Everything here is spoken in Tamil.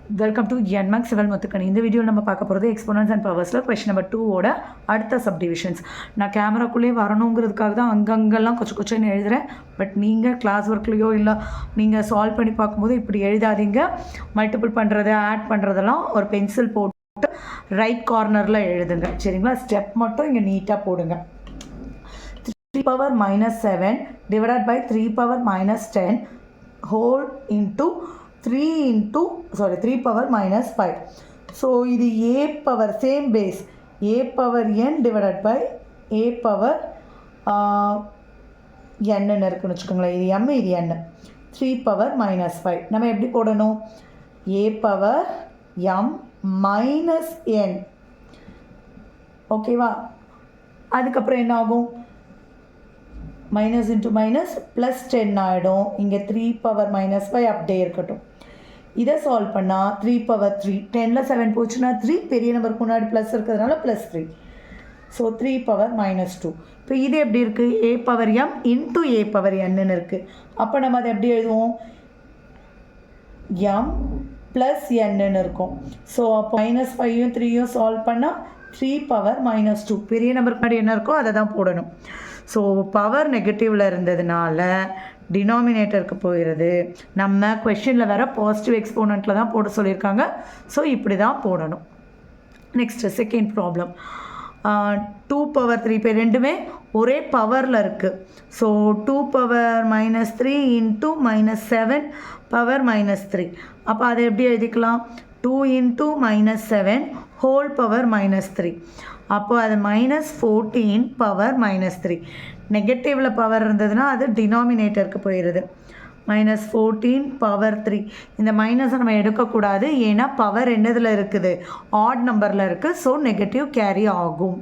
வெல்கம் டு NMAX சிவல் முத்துக்கணி. இந்த வீடியோவில் நம்ம பார்க்க போகிறது எக்ஸ்போனன்ஸ் அண்ட் பவர்ஸில் கொஸ்டின் நம்பர் 2ஓட அடுத்த சப்டிவிஷன்ஸ். நான் கேமராக்குள்ளேயே வரணுங்கிறதுக்காக தான் அங்கங்கெல்லாம் கொச்சன்னு எழுதுகிறேன். பட் நீங்கள் கிளாஸ் ஒர்க்லேயோ இல்லை நீங்கள் சால்வ் பண்ணி பார்க்கும்போது இப்படி எழுதாதீங்க. மல்டிபிள் பண்ணுறது ஆட் பண்ணுறதெல்லாம் ஒரு பென்சில் போட்டு ரைட் கார்னரில் எழுதுங்க, சரிங்களா? ஸ்டெப் மட்டும் இங்கே நீட்டாக போடுங்க. 3 power minus 7 divided by 3 power minus 10 whole into 3 power minus 5. So இது a power same base a power n divided by a power n ன்னு இருக்குன்னு வச்சுக்கோங்களேன். இது m, இது n. 3 power minus 5 நம்ம எப்படி போடணும்? a power m minus n. ஓகேவா? அதுக்கப்புறம் என்ன ஆகும்? மைனஸ் இன்ட்டு மைனஸ் ப்ளஸ் 10 ஆகிடும். இங்கே 3 power minus 5 அப்படியே இருக்கட்டும். இதை சால்வ் பண்ணால் 3 power 3, 10ல் 7 போச்சுன்னா 3, பெரிய நம்பருக்கு முன்னாடி ப்ளஸ் இருக்கிறதுனால ப்ளஸ் 3. So 3 power minus 2. இப்போ இது எப்படி இருக்குது? a power m into a power n இருக்குது. அப்போ நம்ம அதை எப்படி எழுதுவோம்? m ப்ளஸ் n இருக்கும். ஸோ அப்போ மைனஸ் 5யும் 3யும் சால்வ் பண்ணால் 3 power minus 2. பெரிய நம்பருக்கு முன்னாடி என்ன இருக்கோ அதை தான் போடணும். ஸோ பவர் நெகட்டிவில் இருந்ததுனால டினாமினேட்டருக்கு போயிடுது. நம்ம கொஷனில் வேறு பாசிட்டிவ் எக்ஸ்போனண்ட்டில் தான் போட சொல்லியிருக்காங்க. ஸோ இப்படி தான் போடணும். Next second problem. 2 power 3 இப்போ ரெண்டுமே ஒரே பவரில் இருக்குது. So 2 power minus 3 into minus 7 power minus 3. அப்போ அதை எப்படி எழுதிக்கலாம்? 2 into minus 7 whole power minus 3. அப்போ அது மைனஸ் 14 பவர் மைனஸ் 3. நெகட்டிவில் பவர் இருந்ததுன்னா அது டினாமினேட்டருக்கு போயிடுது. Minus 14 power 3. இந்த மைனஸை நம்ம எடுக்கக்கூடாது, ஏன்னா பவர் என்னதில் இருக்குது? ஆட் நம்பரில் இருக்குது. ஸோ நெகட்டிவ் கேரி ஆகும்.